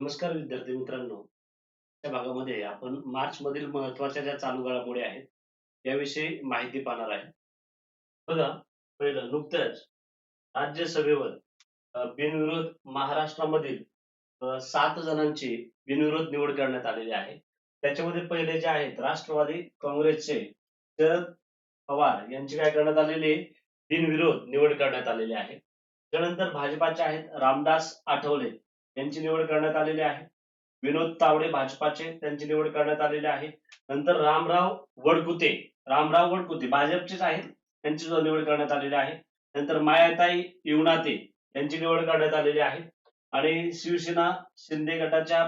नमस्कार विद्यार्थी मित्रांनो. या भागामध्ये आपण मार्च मधील महत्त्वाच्या ज्या चालू घडामोडी आहेत याविषयी माहिती पाहणार आहे. बघा, पहिलं नुकतंच राज्यसभेवर बिनविरोध महाराष्ट्रामधील 7 जणांची बिनविरोध निवड करण्यात आलेली आहे. त्याच्यामध्ये पहिले जे आहेत राष्ट्रवादी काँग्रेसचे शरद पवार यांची काय करण्यात आलेली आहे, बिनविरोध निवड करण्यात आलेली आहे. त्यानंतर भाजपाचे आहेत रामदास आठवले यांची निवड करण्यात आलेली आहे. विनोद तावडे भाजपाचे त्यांची निवड करण्यात आलेली आहे. नंतर रामराव वडकुते भाजपचेच आहेत, त्यांची सुद्धा निवड करण्यात आलेली आहे. नंतर मायाताई इवनाते यांची निवड करण्यात आलेली आहे. आणि शिवसेना शिंदे गटाच्या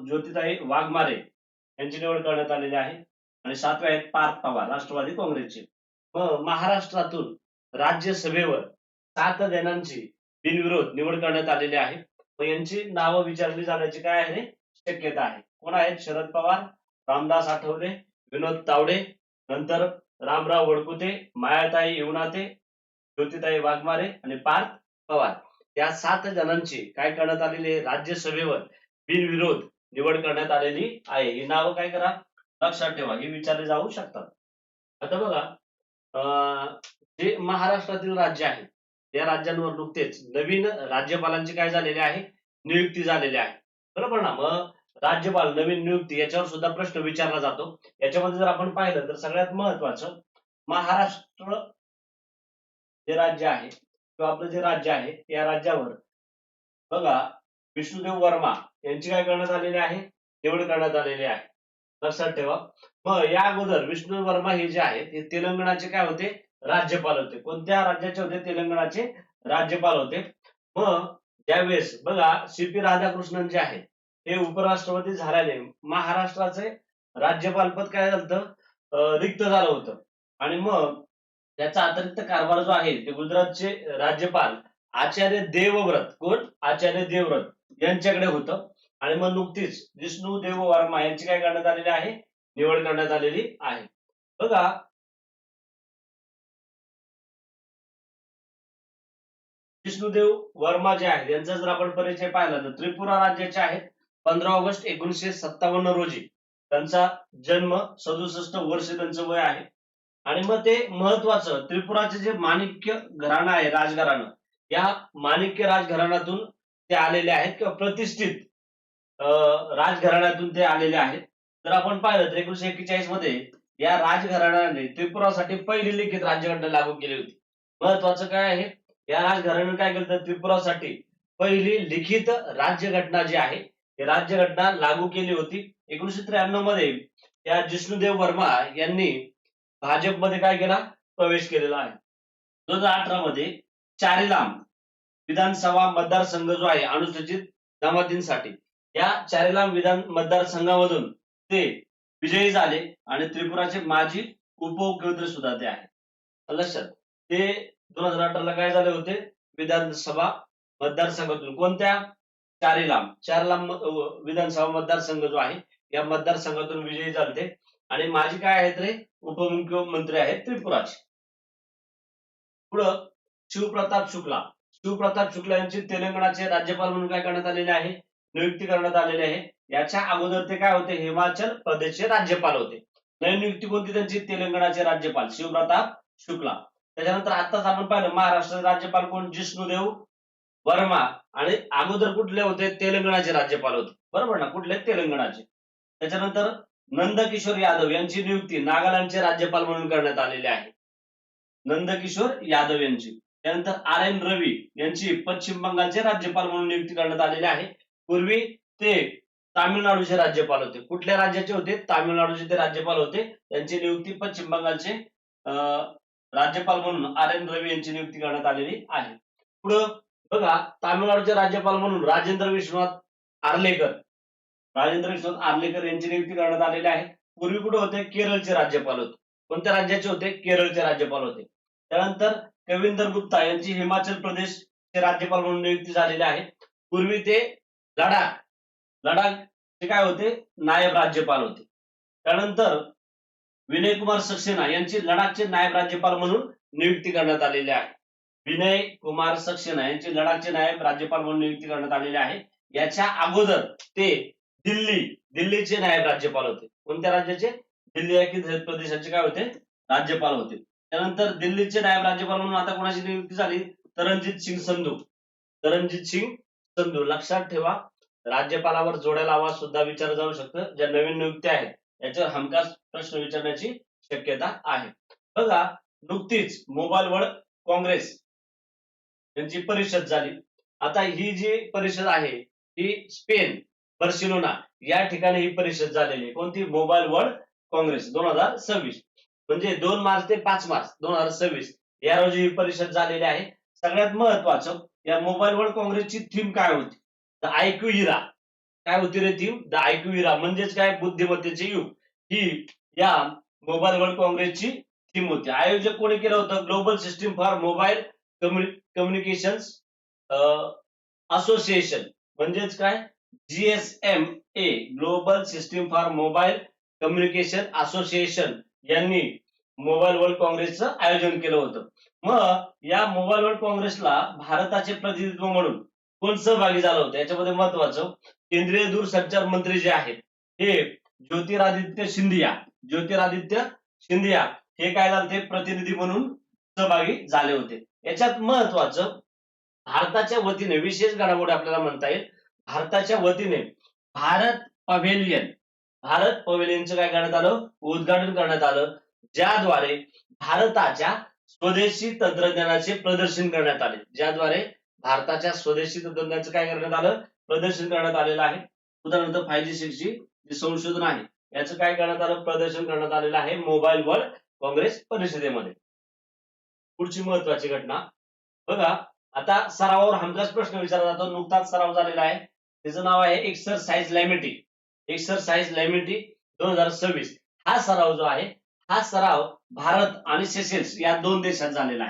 ज्योतिताई वाघमारे यांची निवड करण्यात आलेली आहे. आणि 7वे आहेत पार्थ पवार राष्ट्रवादी काँग्रेसचे. मग महाराष्ट्रातून राज्यसभेवर 7 जणांची बिनविरोध निवड करण्यात आलेली आहे. मग यांची नावं विचारली जाण्याची काय आहे शक्यता आहे. कोण आहेत? शरद पवार, रामदास आठवले, विनोद तावडे, नंतर रामराव वडकुते, मायाताई इवनाते, ज्योतिताई वाघमारे आणि पार्थ पवार या 7 जणांची काय करण्यात आलेली आहे, राज्यसभेवर बिनविरोध निवड करण्यात आलेली आहे. ही नावं काय करा, लक्षात ठेवा, ही विचारली जाऊ शकतात. आता बघा, जे महाराष्ट्रातील राज्य आहे या राज्यांवर नुकतेच नवीन राज्यपालांची काय झालेली आहे, नियुक्ती झालेली आहे. बरोबर ना. मग राज्यपाल नवीन नियुक्ती याच्यावर सुद्धा प्रश्न विचारला जातो. याच्यामध्ये जर आपण पाहिलं तर सगळ्यात महत्वाचं, महाराष्ट्र जे राज्य आहे किंवा आपलं जे राज्य आहे या राज्यावर बघा, विष्णुदेव वर्मा यांची काय करण्यात आलेली आहे, निवड करण्यात आलेली आहे. लक्षात ठेवा. मग या अगोदर विष्णुदेव वर्मा हे जे आहेत हे तेलंगणाचे काय होते, राज्यपाल होते. कोणत्या राज्याचे होते? तेलंगणाचे राज्यपाल होते. मग ज्यावेळेस बघा, सी.पी. राधाकृष्णन जे आहेत हे उपराष्ट्रपती झाल्याने महाराष्ट्राचे राज्यपाल पद काय झालं, रिक्त झालं होतं. आणि मग त्याचा अतिरिक्त कारभार जो आहे ते गुजरातचे राज्यपाल आचार्य देवव्रत, कोण? आचार्य देवव्रत यांच्याकडे होतं. आणि मग नुकतीच विष्णुदेव वर्मा यांची काय करण्यात आलेली आहे, निवड करण्यात आलेली आहे. बघा, विष्णुदेव वर्मा जे आहेत यांचा जर आपण परिचय पाहिला तर त्रिपुरा राज्याचे आहेत. 15 ऑगस्ट 1957 रोजी त्यांचा जन्म, 67 वर्ष त्यांचं वय आहे. आणि मग ते महत्वाचं, त्रिपुराचे जे माणिक्य घराणं आहे, राजघराणं, या माणिक्य राजघराण्यातून ते आलेले आहेत किंवा प्रतिष्ठित राजघराण्यातून ते आलेले आहेत. जर आपण पाहिलं तर 1941 मध्ये या राजघराण्याने त्रिपुरासाठी पहिली लिखित राज्यघटना लागू केली होती. महत्वाचं काय आहे, या राजघराण्याने काय केलं तर त्रिपुरासाठी पहिली लिखित राज्यघटना जी आहे ती राज्यघटना लागू केली होती. 1993 मध्ये या जिष्णुदेव वर्मा यांनी भाजपमध्ये काय केला, प्रवेश केलेला आहे. 2018 मध्ये चारीलाम विधानसभा मतदारसंघ जो आहे अनुसूचित जमातींसाठी, या चारीलाम विधान मतदारसंघामधून ते विजयी झाले आणि त्रिपुराचे माजी उपमुख्यमंत्री सुद्धा ते आहेत. लक्षात, ते 2018 काय झाले होते, विधानसभा मतदारसंघातून. कोणत्या? चारीलाम विधानसभा मतदारसंघ जो आहे या मतदारसंघातून विजयी झाले आणि माजी काय आहेत रे, उपमुख्यमंत्री आहेत त्रिपुराचे. पुढं शिवप्रताप शुक्ला यांची तेलंगणाचे राज्यपाल म्हणून काय करण्यात आलेले आहे, नियुक्ती करण्यात आलेली आहे. याच्या अगोदर ते काय होते, हिमाचल प्रदेशचे राज्यपाल होते. नवीन नियुक्ती कोणती त्यांची, तेलंगणाचे राज्यपाल शिवप्रताप शुक्ला. त्याच्यानंतर आताच आपण पाहिलं महाराष्ट्राचे राज्यपाल कोण, जिष्णुदेव वर्मा. आणि अगोदर कुठले होते, तेलंगणाचे राज्यपाल होते. बरोबर ना, कुठले? तेलंगणाचे. त्याच्यानंतर नंदकिशोर यादव यांची नियुक्ती नागालँडचे राज्यपाल म्हणून करण्यात आलेली आहे, नंदकिशोर यादव यांची. त्यानंतर R.N. रवी यांची पश्चिम बंगालचे राज्यपाल म्हणून नियुक्ती करण्यात आलेली आहे. पूर्वी ते तामिळनाडूचे राज्यपाल होते. कुठल्या राज्याचे होते? तामिळनाडूचे ते राज्यपाल होते. त्यांची नियुक्ती पश्चिम बंगालचे राज्यपाल म्हणून R.N. रवी यांची नियुक्ती करण्यात आलेली आहे. पुढं बघा, तामिळनाडूचे राज्यपाल म्हणून राजेंद्र विश्वनाथ आर्लेकर यांची नियुक्ती करण्यात आलेली आहे. पूर्वी कुठे होते? केरळचे राज्यपाल होते. कोणत्या राज्याचे होते? केरळचे राज्यपाल होते. त्यानंतर कविंदर गुप्ता यांची हिमाचल प्रदेशचे राज्यपाल म्हणून नियुक्ती झालेली आहे. पूर्वी ते लडाखचे काय होते, नायब राज्यपाल होते. त्यानंतर विनय कुमार सक्सेना यांची लडाखचे नायब राज्यपाल म्हणून नियुक्ती करण्यात आलेली आहे. विनय कुमार सक्सेना यांची लडाखचे नायब राज्यपाल म्हणून नियुक्ती करण्यात आलेली आहे. याच्या अगोदर ते दिल्लीचे नायब राज्यपाल होते. कोणत्या राज्याचे? दिल्ली या केंद्रशासित प्रदेशाचे काय होते? राज्यपाल होते. त्यानंतर दिल्लीचे नायब राज्यपाल म्हणून आता कोणाची नियुक्ती झाली? तरणजीत सिंग संधू. लक्षात ठेवा, राज्यपालावर जोड्या लावा सुद्धा विचारलं जाऊ शकतं. ज्या नवीन नियुक्त्या आहेत याच्यावर हमखास प्रश्न विचारण्याची शक्यता आहे. बघा, नुकतीच मोबाईल वर्ल्ड काँग्रेस यांची परिषद झाली. आता ही जी परिषद आहे ही स्पेन बार्सिलोना या ठिकाणी ही परिषद झालेली आहे. कोणती? Mobile world Congress 2026. म्हणजे 2 मार्च ते 5 मार्च 2026 या रोजी ही परिषद झालेली आहे. सगळ्यात महत्वाचं, या मोबाईल वर्ल्ड काँग्रेसची थीम काय होती? द आयक्यू इरा. काय होती रे थीम? द आयक्यू इरा म्हणजेच काय? बुद्धिमत्तेचे युग. ही या मोबाईल वर्ल्ड काँग्रेसची थीम होती. आयोजक कोणी केलं होतं? Global system for mobile communications association म्हणजेच काय? GSMA global system for mobile communication association यांनी मोबाईल वर्ल्ड काँग्रेसचं आयोजन केलं होतं. मग या मोबाईल वर्ल्ड काँग्रेसला भारताचे प्रतिनिधित्व म्हणून कोण सहभागी झालं होतं? याच्यामध्ये महत्वाचं, केंद्रीय दूरसंचार मंत्री जे आहेत हे ज्योतिरादित्य सिंधिया हे काय झाले? ते प्रतिनिधी म्हणून सहभागी झाले होते. याच्यात महत्वाचं, भारताच्या वतीने विशेष घडामोडी आपल्याला म्हणता येईल. भारताच्या वतीने भारत पवेलियनचं काय करण्यात आलं? उद्घाटन करण्यात आलं, ज्याद्वारे भारताच्या स्वदेशी तंत्रज्ञानाचे प्रदर्शन करण्यात आले. काय करण्यात आलं? प्रदर्शन करण्यात आलेलं आहे. उदाहरणार्थ 5G 6G जे संशोधन आहे याचं काय करण्यात आलं? प्रदर्शन करण्यात आलेलं आहे मोबाईल वर्ल्ड काँग्रेस परिषदेमध्ये. पुढची महत्वाची घटना बघा, आता सरावावर हमखास प्रश्न विचारला जातो. नुकताच सराव झालेला आहे, त्याचं नाव आहे एक्सरसाइज लॅमिटी 2026. हा सराव जो आहे हा सराव भारत आणि सेशेल्स या 2 देशात झालेला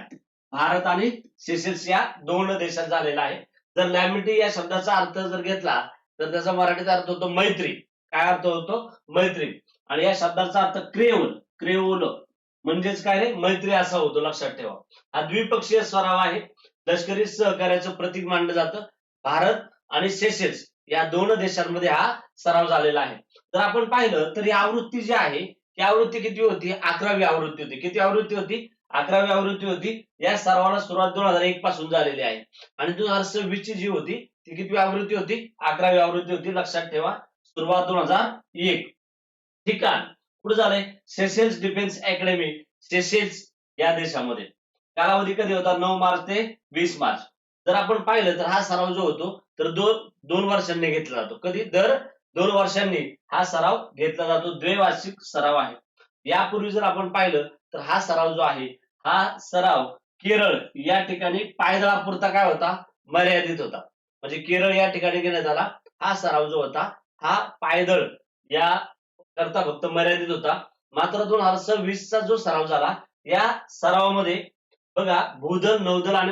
आहे. जर लॅमिटी या शब्दाचा अर्थ जर घेतला तर त्याचा मराठीचा अर्थ होतो मैत्री. काय अर्थ होतो? मैत्री. आणि या शब्दाचा अर्थ क्रेओल म्हणजेच काय रे? मैत्री असा होतो. लक्षात ठेवा, हा द्विपक्षीय सराव आहे. लष्करी सहकार्याचं प्रतीक मानलं जातं. भारत आणि सेशेल्स या 2 देशांमध्ये हा सराव झालेला आहे. जर आपण पाहिलं तर ही आवृत्ती जी आहे ती आवृत्ती किती होती? 11वी आवृत्ती होती. किती आवृत्ती होती? 11वी आवृत्ती होती. या सरावाला सुरुवात 2001 पासून झालेली आहे. आणि 2026 ची जी होती ती किती आवृत्ती होती? 11वी आवृत्ती होती. लक्षात ठेवा, सुरुवात 2001. ठिकाण कुठे झालंय? सेशेल्स डिफेन्स अकॅडमी, सेशेल्स या देशामध्ये. कालावधी कधी होता? 9 मार्च ते 20 मार्च. जर आपण पाहिलं तर हा सराव जो होतो तर 2 वर्षांनी घेतला जातो. कधी? दर 2 वर्षांनी हा सराव घेतला जातो. द्वैवार्षिक सराव आहे. यापूर्वी जर आपण पाहिलं तर हा सराव जो आहे हा सराव केरळ या ठिकाणी पायदळापुरता काय होता? मर्यादित होता. म्हणजे केरळ या ठिकाणी घेण्यात आला. हा सराव जो होता हा पायदळ या करता फक्त मर्यादित होता. मात्र 2026 चा जो सराव झाला या सरावामध्ये बघा, भूदल, नौदल आणि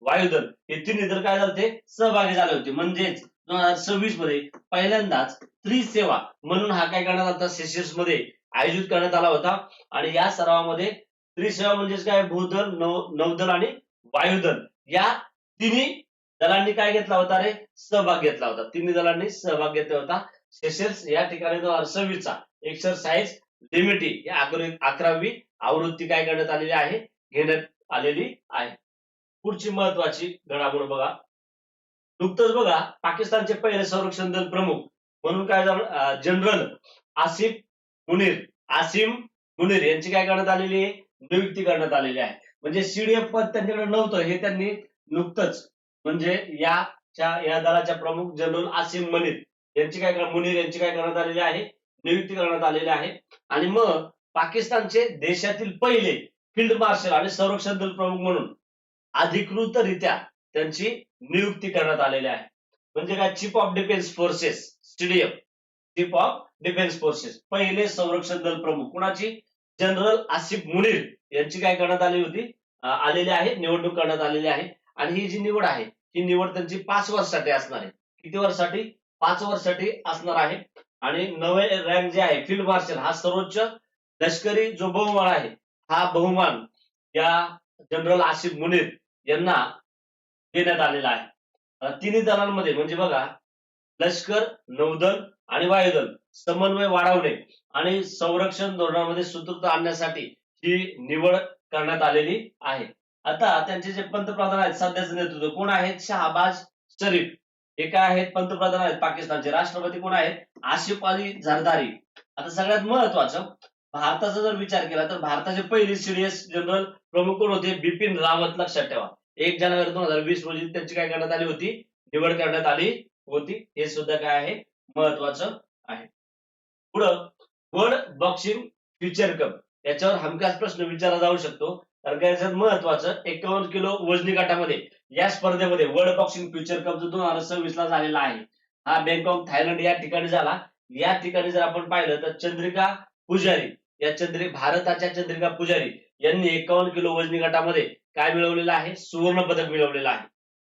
वायुदल हे तिन्ही दल काय झाले? सहभागी झाले होते. म्हणजेच 2026 मध्ये पहिल्यांदाच त्रिसेवा म्हणून हा काय करण्यात आला? सेशेल्स मध्ये आयोजित करण्यात आला होता. आणि या सरावामध्ये त्रिसेवा म्हणजेच काय? भूदल, नौदल आणि वायुदल या तिन्ही दलांनी काय घेतला होता रे? सहभाग घेतला होता. तिन्ही दलांनी सहभाग घेतला होता. सेशेल्स या ठिकाणी 2026 चा एक्सरसाइज लिमिटी या 11वी आवृत्ती काय करण्यात आलेली आहे? घेण्यात आलेली आहे. पुढची महत्वाची घडामोड बघा, नुकतंच बघा पाकिस्तानचे पहिले संरक्षण दल प्रमुख म्हणून काय झालं? जनरल आसिम मुनीर यांची काय करण्यात आलेली आहे? नियुक्ती करण्यात आलेली आहे. म्हणजे CDF पद त्यांच्याकडे नव्हतं, हे त्यांनी नुकतंच म्हणजे या दलाच्या प्रमुख जनरल आसिम मुनीर यांची काय करण्यात आलेली आहे? नियुक्ती करण्यात आलेली आहे. आणि मग पाकिस्तानचे देशातील पहिले फील्ड मार्शल आणि संरक्षण दल प्रमुख म्हणून अधिकृतरित्या त्यांची नियुक्ती करण्यात आलेली आहे. म्हणजे काय? Chief of defence forces, CDF, chief of defence forces. पहिले संरक्षण दल प्रमुख कुणाची? जनरल आसिफ मुनीर यांची काय करण्यात आली होती? आलेली आहे, निवडणूक करण्यात आलेली आहे. आणि ही जी निवड आहे ही निवड त्यांची 5 वर्षासाठी असणार आहे. किती वर्षासाठी? 5 वर्षासाठी असणार आहे. आणि नवे रँक जे आहे फील्ड मार्शल हा सर्वोच्च लष्करी जो बहुमान आहे हा बहुमान या जनरल आसिफ मुनीर यांना देण्यात आलेला आहे. तिन्ही दलांमध्ये म्हणजे बघा, लष्कर, नौदल आणि वायुदल समन्वय वाढवणे आणि संरक्षण धोरणामध्ये सूत्रता आणण्यासाठी ही निवड करण्यात आलेली आहे. आता त्यांचे जे पंतप्रधान आहेत सध्याचे नेतृत्व कोण आहेत? शहाबाज शरीफ हे काय आहेत? पंतप्रधान आहेत पाकिस्तानचे. राष्ट्रपती कोण आहेत? आसिफ अली झरदारी. आता सगळ्यात महत्वाचं, भारताचा जर विचार केला तर भारताचे पहिले सीडीएस जनरल प्रमुख कोण होते? बिपिन रावत. लक्षात ठेवा. 1 जानेवारी 2020 रोजी त्यांची काय करण्यात आली होती? निवड करण्यात आली होती. हे सुद्धा काय आहे? महत्वाचं आहे. पुढं वर्ल्ड बॉक्सिंग फ्युचर कप याच्यावर हमखास प्रश्न विचारला जाऊ शकतो. कारण का याच्यात महत्वाचं 51 किलो वजनी गटामध्ये या स्पर्धेमध्ये वर्ल्ड बॉक्सिंग फ्युचर कप जो 2026 ला झालेला आहे, हा बँकॉक थायलंड या ठिकाणी झाला. या ठिकाणी जर आपण पाहिलं तर चंद्रिका पुजारी भारताच्या चंद्रिका पुजारी यांनी 51 किलो वजनी गटामध्ये काय मिळवलेलं आहे? सुवर्ण पदक मिळवलेलं आहे.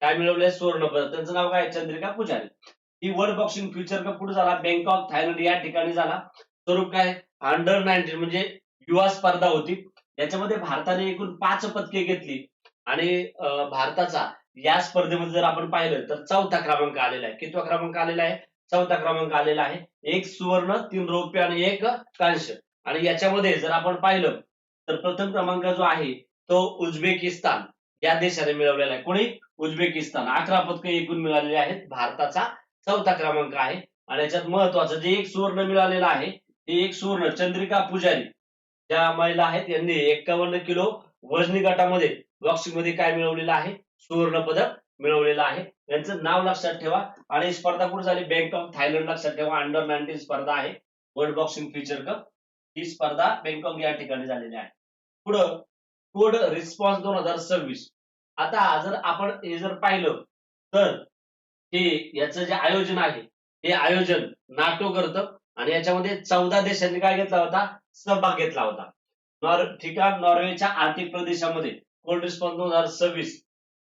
काय मिळवलंय? सुवर्ण पदक. त्यांचं नाव काय? चंद्रिका पुजारी. ही वर्ल्ड बॉक्सिंग फ्युचर कप कुठे झाला? बँकॉक थायलंड या ठिकाणी झाला. स्वरूप काय? अंडर 19 म्हणजे युवा स्पर्धा होती. याच्यामध्ये भारताने एकूण 5 पदके घेतली आणि भारताचा या स्पर्धेमध्ये जर आपण पाहिलं तर 4था क्रमांक आलेला आहे. कितवा क्रमांक आलेला आहे? 4था क्रमांक आलेला आहे. 1 सुवर्ण, 3 रौप्य आणि 1 कांस्य. आणि याच्यामध्ये जर आपण पाहिलं तर प्रथम क्रमांक जो आहे तो उझबेकिस्तान या देशाने मिळवलेला आहे. कोणी? उझबेकिस्तान. 11 पदके एकूण मिळालेली आहेत. भारताचा 4था क्रमांक आहे. आणि याच्यात महत्वाचं जे 1 सुवर्ण मिळालेलं आहे ते 1 सुवर्ण चंद्रिका पुजारी ज्या महिला आहेत यांनी 51 किलो वजनी गटामध्ये बॉक्सिंग मध्ये काय मिळवलेलं आहे? सुवर्ण पदक मिळवलेलं आहे. यांचं नाव लक्षात ठेवा. आणि ही स्पर्धा कुठे झाली? Bangkok Thailand. लक्षात ठेवा. अंडर 19 स्पर्धा आहे वर्ल्ड बॉक्सिंग फ्युचर कप. ही स्पर्धा बँकॉक या ठिकाणी झालेली आहे. पुढं कोड रिस्पॉन्स 2026. आता जर आपण हे जर पाहिलं तर हे याचं जे आयोजन आहे हे आयोजन नाटो करतं आणि याच्यामध्ये 14 देशांनी काय घेतला होता? सहभाग घेतला होता. ठिकाण नॉर्वेच्या आर्थिक प्रदेशामध्ये कोल्ड रिस्पॉन्स 2026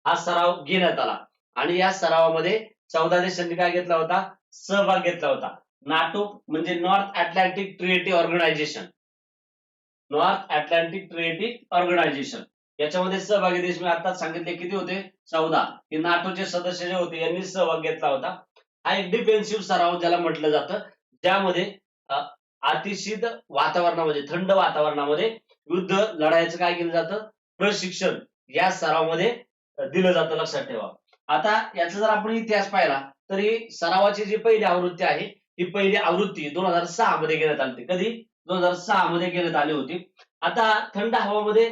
हा सराव घेण्यात आला आणि या सरावामध्ये 14 देशांनी काय घेतला होता? सहभाग घेतला होता. नाटो म्हणजे North Atlantic treaty organisation. North Atlantic treaty organisation याच्यामध्ये सहभागी देश मी आता सांगितले किती होते? 14. हे नाटोचे सदस्य जे होते यांनी सहभाग घेतला होता. हा एक डिफेन्सिव्ह सराव ज्याला म्हटलं जातं, ज्यामध्ये अतिशीत वातावरणामध्ये, थंड वातावरणामध्ये युद्ध लढायचं काय केलं जातं? प्रशिक्षण या सरावामध्ये दिलं जातं. लक्षात ठेवा. आता याचा जर आपण इतिहास पाहिला तर ही सरावाची जी पहिली आवृत्ती आहे ही पहिली आवृत्ती 2006 मध्ये घेण्यात आली. कधी? 2006 मध्ये घेण्यात आली होती. आता थंड हवामध्ये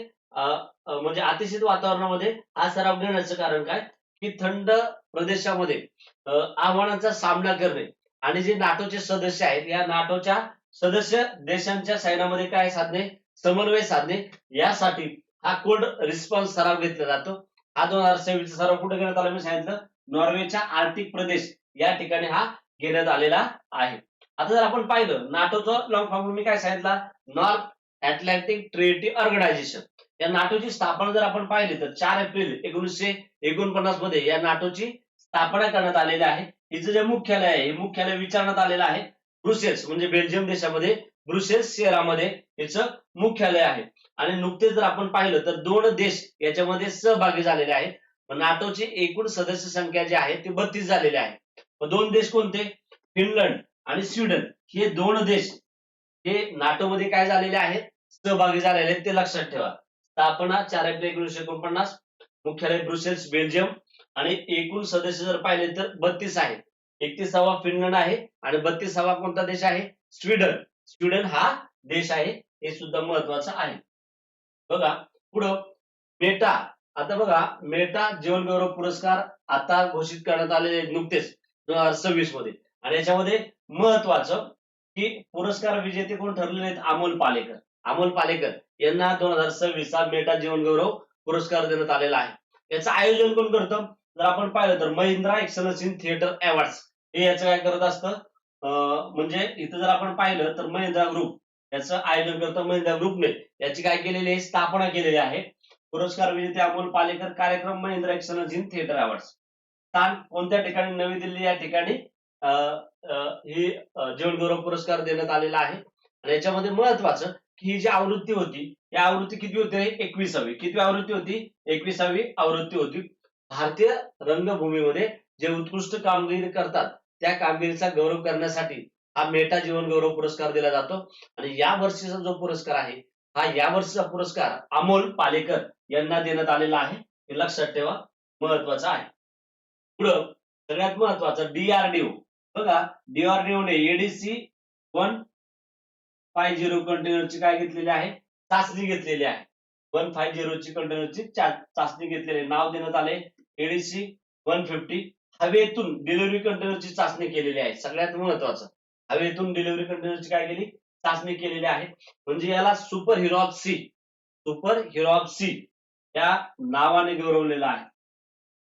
म्हणजे अतिशीत वातावरणामध्ये हा सराव घेण्याचं कारण काय? की थंड प्रदेशामध्ये आव्हानांचा सामना करणे आणि जे नाटोचे सदस्य आहेत या नाटोच्या सदस्य देशांच्या सैन्यामध्ये काय साधणे? समन्वय साधणे यासाठी हा कोल्ड रिस्पॉन्स सराव घेतला जातो. हा 2026 सराव कुठे घेण्यात आला? मी सांगितलं नॉर्वेच्या आर्टिक प्रदेश या ठिकाणी हा घेण्यात आलेला आहे. आता जर आपण पाहिलं नाटोचं लॉंग फॉर्म मी काय सांगितला? North Atlantic treaty organisation. या नाटोची स्थापना जर आपण पाहिली तर 4 एप्रिल 1949 मध्ये या नाटोची स्थापना करण्यात आलेली आहे. हिचं जे मुख्यालय आहे हे मुख्यालय विचारण्यात आलेलं आहे ब्रुसेल्स म्हणजे बेल्जियम देशामध्ये ब्रुसेल्स शहरामध्ये याचं मुख्यालय आहे. आणि नुकतेच जर आपण पाहिलं तर 2 देश याच्यामध्ये सहभागी झालेले आहेत. नाटोची एकूण सदस्य संख्या जी आहे ती 32 झालेली आहे. 2 देश कोणते? फिनलंड आणि स्वीडन हे 2 देश हे नाटोमध्ये काय झालेले आहेत? सहभागी झालेले आहेत. ते लक्षात ठेवा. स्थापना 4 एप्रिल 1949, मुख्यालय ब्रुसेल्स बेल्जियम आणि एकूण सदस्य जर पाहिले तर 32 आहेत. 31वा फिनलंड आहे आणि 32वा कोणता देश आहे? स्वीडन. स्वीडन हा देश आहे. हे सुद्धा महत्वाचं आहे. बघा पुढं मेटा. आता बघा मेटा जीवन गौरव पुरस्कार आता घोषित करण्यात आलेले नुकतेच 2026 मध्ये आणि याच्यामध्ये महत्वाचं की पुरस्कार विजेते कोण ठरलेले आहेत? अमोल पालेकर. अमोल पालेकर यांना 2026 चा मेटा जीवन गौरव पुरस्कार देण्यात आलेला आहे. याचं आयोजन कोण करतं? जर आपण पाहिलं तर Mahindra excellence in theatre awards हे याचं काय करत असतं? म्हणजे इथं जर आपण पाहिलं तर महिंद्रा ग्रुप याचं आयोजन करतं. महिंद्रा ग्रुपने याची काय केलेली आहे? स्थापना केलेली आहे. पुरस्कार विजेते अमोल पालेकर. कार्यक्रम Mahindra excellence in theatre awards. स्थान कोणत्या ठिकाणी? नवी दिल्ली या ठिकाणी ही जीवन गौरव पुरस्कार देण्यात आलेला आहे. आणि याच्यामध्ये महत्वाचं की ही जी आवृत्ती होती या आवृत्ती किती होती? 21वी. किती आवृत्ती होती? 21वी आवृत्ती होती. भारतीय रंगभूमीमध्ये जे उत्कृष्ट कामगिरी करतात त्या कामगिरीचा गौरव करण्यासाठी हा मेटा जीवन गौरव पुरस्कार दिला जातो. आणि या वर्षीचा जो पुरस्कार आहे हा या वर्षीचा पुरस्कार अमोल पालेकर यांना देण्यात आलेला आहे. हे लक्षात ठेवा, महत्वाचं आहे. पुढं सगळ्यात महत्वाचं DRDO. बघा, DRDOने एडीसी 150 कंटेनरची काय घेतलेली आहे? चाचणी घेतलेली आहे. 150 कंटेनरची चाचणी घेतलेली. नाव देण्यात आले एडीसी 150. हवेतून डिलिव्हरी कंटेनरची चाचणी केलेली आहे. सगळ्यात महत्वाचं, हवेतून डिलिव्हरी कंटेनरची काय केली? चाचणी केलेली आहे. म्हणजे याला सुपर हिरो ऑफ सी या नावाने गौरवलेलं आहे.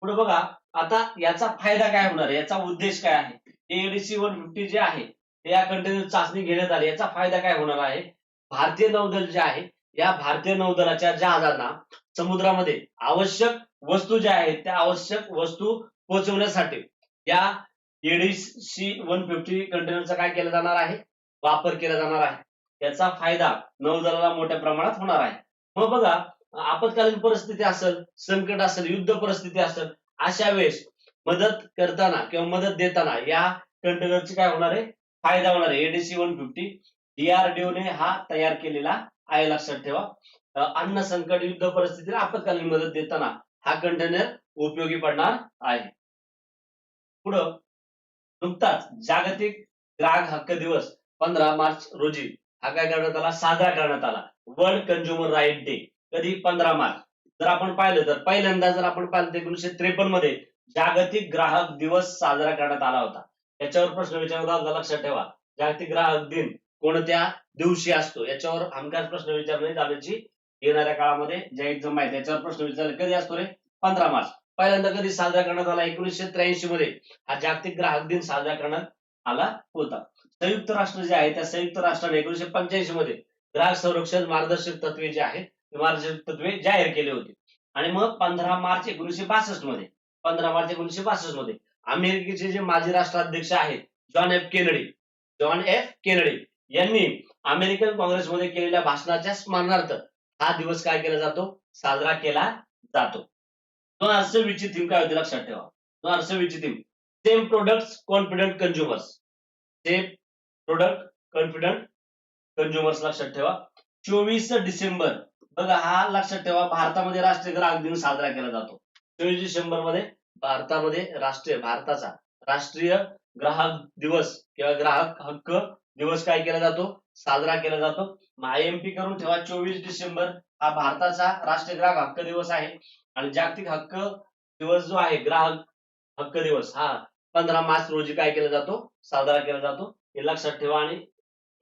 पुढे बघा, आता याचा फायदा काय होणार आहे? याचा उद्देश काय आहे? एडीसी 150 जे आहे ते या कंटेनर चाचणी घेण्यात आली. याचा फायदा काय होणार आहे? भारतीय नौदल जे आहे या भारतीय नौदलाच्या जहाजांना समुद्रामध्ये आवश्यक वस्तू ज्या आहेत त्या आवश्यक वस्तू पोहोचवण्यासाठी या एडीसी 150 कंटेनरचा काय केला जाणार आहे? वापर केला जाणार आहे. याचा फायदा नौदलाला मोठ्या प्रमाणात होणार आहे. मग बघा, आपत्कालीन परिस्थिती असेल, संकट असेल, युद्ध परिस्थिती असेल, अशा वेळेस मदत करताना किंवा मदत देताना या कंटेनरची काय होणार आहे? फायदा होणार आहे. एडीसी 150 DRDOने हा तयार केलेला आहे, लक्षात ठेवा. अन्न संकट, युद्ध परिस्थितीला आपत्कालीन मदत देताना हा कंटेनर उपयोगी पडणार आहे. पुढं नुकताच जागतिक ग्राहक हक्क दिवस 15 मार्च रोजी हा काय करण्यात आला? साजरा करण्यात आला. World consumer right day. कधी? 15 मार्च. जर आपण पाहिलं तर पहिल्यांदा जर आपण पाहिलं तर 1953 मध्ये जागतिक ग्राहक दिवस साजरा करण्यात आला होता. याच्यावर प्रश्न विचारला होता, लक्षात ठेवा. जागतिक ग्राहक दिन कोणत्या दिवशी असतो? याच्यावर हमखास प्रश्न विचारले जाण्याची येणाऱ्या काळामध्ये ज्या एक्झाम आहेत त्याच्यावर प्रश्न विचारले. कधी असतो रे? 15 मार्च. पहिल्यांदा कधी साजरा करण्यात आला? 1983 मध्ये हा जागतिक ग्राहक दिन साजरा करण्यात आला होता. संयुक्त राष्ट्र जे आहे त्या संयुक्त राष्ट्राने 1985 मध्ये ग्राहक संरक्षण मार्गदर्शक तत्वे जे आहेत ते मार्गदर्शक तत्वे जाहीर केले होते. आणि मग 15 मार्च 1962 मध्ये अमेरिकेचे जे माजी राष्ट्राध्यक्ष आहेत जॉन एफ केनेडी यांनी अमेरिकन काँग्रेसमध्ये केलेल्या भाषणाच्या स्मरणार्थ हा दिवस काय केला जातो? साजरा केला जातो. 2026 ची थीम काय होती? लक्षात ठेवा. 2026 ची theme same products confident consumers. Same product confident consumers, लक्षात ठेवा. 24 डिसेंबर, बघा हा लक्षात ठेवा, भारतामध्ये राष्ट्रीय ग्राहक दिन साजरा केला जातो. 24 डिसेंबर मध्ये भारताचा राष्ट्रीय ग्राहक दिवस किंवा ग्राहक हक्क दिवस काय केला जातो? साजरा केला जातो. IMP करून ठेवा, 24 डिसेंबर हा भारताचा राष्ट्रीय ग्राहक हक्क दिवस आहे. आणि जागतिक हक्क दिवस जो आहे, ग्राहक हक्क दिवस, हा 15 मार्च रोजी काय केला जातो? साजरा केला जातो. हे लक्षात ठेवा. आणि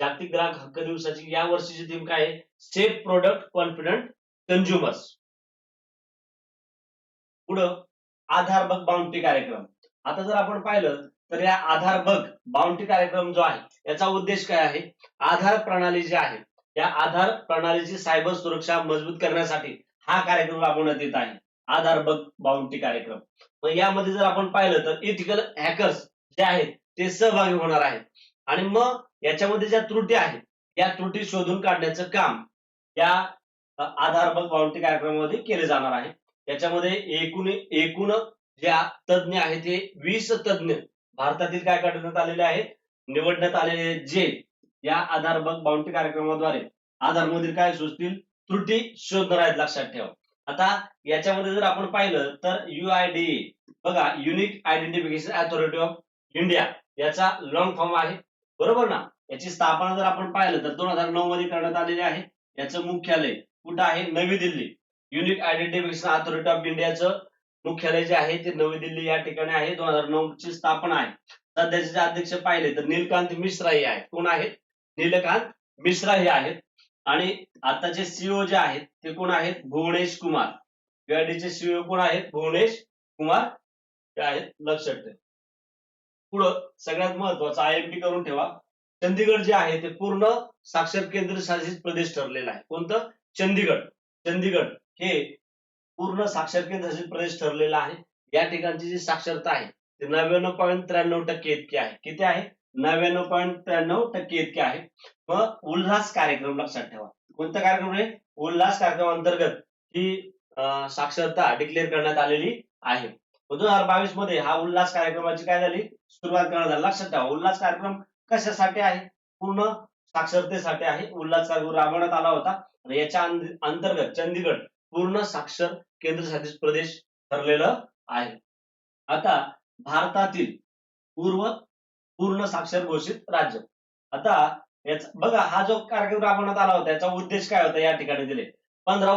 जागतिक ग्राहक हक्क दिवसाची या वर्षीची थीम काय आहे? Safe product confident consumers. पुढं आधार बग बाउंटी कार्यक्रम. आता जर आपण पाहिलं तर या आधार बग बाउंटी कार्यक्रम जो आहे याचा उद्देश काय आहे? आधार प्रणाली जी आहे या आधार प्रणालीची सायबर सुरक्षा मजबूत करण्यासाठी हा कार्यक्रम राबवण्यात येत आहे. आधार बग बाउंटी कार्यक्रम. मग यामध्ये जर आपण पाहिलं तर इथिकल हॅकर्स जे आहेत ते सहभागी होणार आहेत. आणि मग याच्यामध्ये ज्या त्रुटी आहेत या त्रुटी शोधून काढण्याचं काम या आधार बग बाउंटी कार्यक्रमामध्ये केले जाणार आहे. याच्यामध्ये एकूण ज्या तज्ञ आहेत ते 20 तज्ञ भारतातील काय करण्यात आलेले आहेत? निवडण्यात आलेले, जे या आधार बग बाउंटी कार्यक्रमाद्वारे आधार मधील काय सुचतील त्रुटी शोधणार आहेत, लक्षात ठेवा. आता याच्यामध्ये जर आपण पाहिलं तर UIDA, बघा, unique identification authority of India, याचा लॉंग फॉर्म आहे, बरोबर ना. याची स्थापना जर आपण पाहिलं तर 2009 मध्ये करण्यात आलेली आहे. याचं मुख्यालय कुठं आहे? नवी Delhi. Unique identification authority of इंडियाचं मुख्यालय जे आहे ते नवी दिल्ली या ठिकाणी आहे. 2009 ची स्थापना आहे. सध्याचे जे अध्यक्ष पाहिले तर नीलकांत मिश्रा हे आहेत. कोण आहेत? नीलकांत मिश्रा हे आहेत. आणि आताचे सीईओ जे आहेत ते कोण आहेत? भुवनेश कुमार. UIDचे सीईओ कोण आहेत? भुवनेश कुमार हे आहेत, लक्षात ठेवा. पुढं सगळ्यात महत्वाचं IMP करून ठेवा, चंदीगड जे आहे ते पूर्ण साक्षर केंद्रशासित प्रदेश ठरलेला आहे. कोणतं? चंदीगड हे पूर्ण साक्षर केंद्रशासित प्रदेश ठरलेला आहे. या ठिकाणची जी साक्षरता आहे ते 99.93% इतकी आहे. किती आहे? 99.93% इतकी आहे. मग उल्हास कार्यक्रम, लक्षात ठेवा, कोणत्या कार्यक्रमाने? उल्हास कार्यक्रमांतर्गत ही साक्षरता डिक्लेअर करण्यात आलेली आहे. 2022 मध्ये हा उल्हास कार्यक्रमाची काय झाली? सुरुवात करण्यात आली. लक्षात ठेवा, उल्हास कार्यक्रम कशासाठी आहे? पूर्ण साक्षरतेसाठी आहे. उल्हास कार्यक्रम राबवण्यात आला होता आणि याच्या अंतर्गत चंदीगड पूर्ण साक्षर केंद्रशासित प्रदेश ठरलेलं आहे. आता भारतातील पूर्ण साक्षर घोषित राज्य. आता बघा, हा जो कार्यक्रम राबवण्यात आला होता याचा उद्देश काय होता या ठिकाणी दिले. 15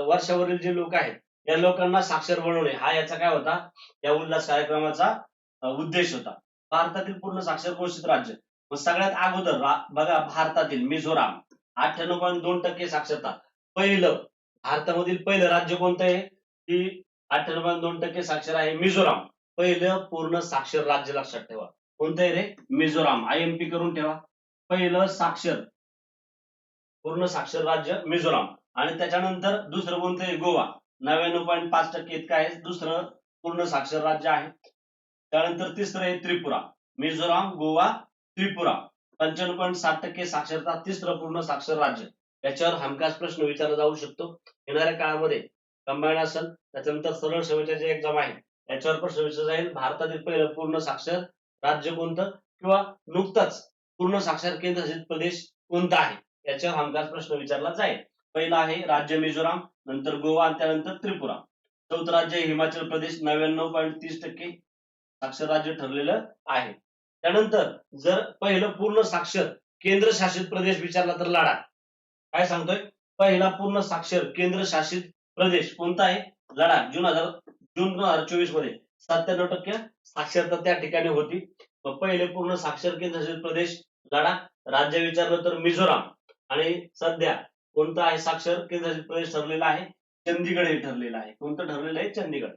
वर्षावरील जे लोक आहेत या लोकांना साक्षर बनवणे हा याचा काय होता, या उल्हास कार्यक्रमाचा उद्देश होता. भारतातील पूर्ण साक्षर घोषित राज्य. मग सगळ्यात अगोदर बघा, भारतातील मिझोराम 98.2% साक्षरता. भारतामधील पहिलं राज्य कोणतं आहे की 98.2% साक्षर आहे? मिझोराम. पहिलं पूर्ण साक्षर राज्य लक्षात ठेवा. कोणतं आहे रे? मिझोराम. IMP करून ठेवा. पहिलं पूर्ण साक्षर राज्य मिझोराम. आणि त्याच्यानंतर दुसरं कोणतं आहे? गोवा. 99.5% इतकं आहे, दुसरं पूर्ण साक्षर राज्य आहे. त्यानंतर तिसरं आहे त्रिपुरा. मिझोराम, गोवा, त्रिपुरा. 95.7% साक्षरता, तिसरं पूर्ण साक्षर राज्य. याच्यावर हमखास प्रश्न विचारला जाऊ शकतो येणाऱ्या काळामध्ये. कंबाईन असेल, त्याच्यानंतर सरळ सेवेचे जे एक्झाम आहे याच्यावर प्रश्न विचारला जाईल. भारतातील पहिलं पूर्ण साक्षर राज्य कोणतं, किंवा नुकताच पूर्ण साक्षर केंद्रशासित प्रदेश कोणता आहे याच्यावर हमखास प्रश्न विचारला जाईल. पहिलं आहे राज्य मिझोराम, नंतर गोवा आणि त्यानंतर त्रिपुरा. चौथं राज्य हिमाचल प्रदेश. 99.30% साक्षर राज्य ठरलेलं आहे. त्यानंतर जर पहिलं पूर्ण साक्षर केंद्रशासित प्रदेश विचारला तर लडाख. काय सांगतोय? पहिला पूर्ण साक्षर केंद्रशासित प्रदेश कोणता आहे? लडाख. जून 2024 मध्ये 97% साक्षरता त्या ठिकाणी होती. पहिले पूर्ण साक्षर केंद्रशासित प्रदेश लडाख. राज्य विचारलं तर मिझोराम. आणि सध्या कोणता आहे साक्षर केंद्रशासित प्रदेश ठरलेला आहे? चंदीगड हे ठरलेलं आहे. कोणतं ठरलेलं आहे? चंदीगड.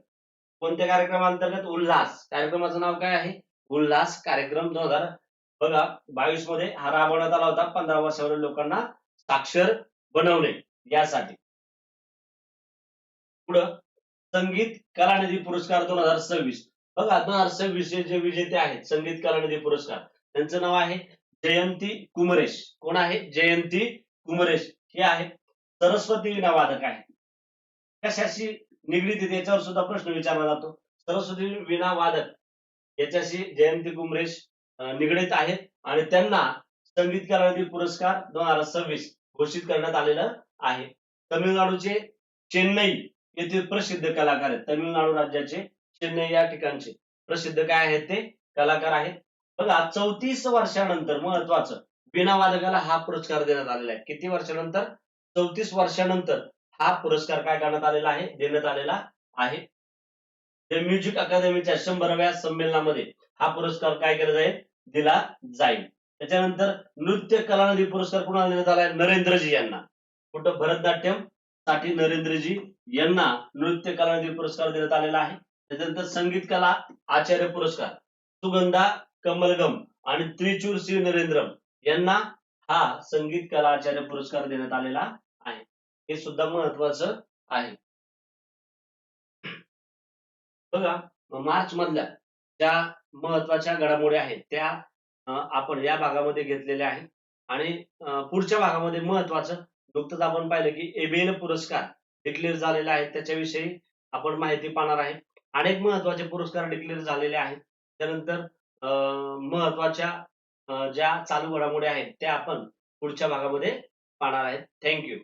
कोणत्या कार्यक्रमांतर्गत? उल्हास. कार्यक्रमाचं नाव काय आहे? उल्हास कार्यक्रम 2022 मध्ये हा राबवण्यात आला होता. 15 वर्षावरील लोकांना साक्षर बनवणे यासाठी. पुढं संगीत कलानिधी पुरस्कार 2026. बघा, 2026 चे जे विजेते आहेत संगीत कलानिधी पुरस्कार, त्यांचं नाव आहे जयंती कुमरेश. कोण आहे? जयंती कुमरेश. हे आहे सरस्वती वीणा वादक आहे. कशाशी निगडीत आहे याच्यावर सुद्धा प्रश्न विचारला जातो. सरस्वती वीणा वादक याच्याशी जयंती कुमरेश निगडीत आहेत आणि त्यांना संगीत कलानिधी पुरस्कार 2026 घोषित करण्यात आलेलं आहे. तमिळनाडूचे चेन्नई येथील प्रसिद्ध कलाकार आहेत. तमिळनाडू राज्याचे चेन्नई या ठिकाणचे प्रसिद्ध काय आहेत? ते कलाकार आहेत. बघा, 34 वर्षानंतर महत्वाचं वीणा वादकाला हा पुरस्कार देण्यात आलेला आहे. किती वर्षानंतर? 34 वर्षानंतर हा पुरस्कार काय करण्यात आलेला आहे? देण्यात आलेला आहे. म्युझिक अकादमीच्या 100व्या संमेलनामध्ये हा पुरस्कार काय केला जाईल? दिला जाईल. त्याच्यानंतर नृत्य कलानिधी पुरस्कार कुणाला देण्यात आलाय? नरेंद्रजी यांना. कुठं? भरतनाट्यम साठी नरेंद्रजी यांना नृत्य कलानिधी पुरस्कार देण्यात आलेला आहे. त्याच्यानंतर संगीत कला आचार्य पुरस्कार सुगंधा कमलगम आणि त्रिचूर सिंह नरेंद्रम यांना हा संगीत कला आचार्य पुरस्कार देण्यात आलेला आहे. हे सुद्धा महत्वाचं आहे. बघा, मार्च मधल्या ज्या महत्वाच्या घडामोडी आहेत त्या आपण या भागामध्ये घेतलेल्या आहेत. आणि पुढच्या भागामध्ये महत्वाचं नुकतंच आपण पाहिलं की एबेल पुरस्कार डिक्लेअर झालेला आहे, त्याच्याविषयी आपण माहिती पाहणार आहे. अनेक महत्वाचे पुरस्कार डिक्लेअर झालेले आहेत. त्यानंतर महत्वाच्या ज्या चालू घडामोडी आहेत त्या आपण पुढच्या भागामध्ये पाहणार आहेत. थँक्यू.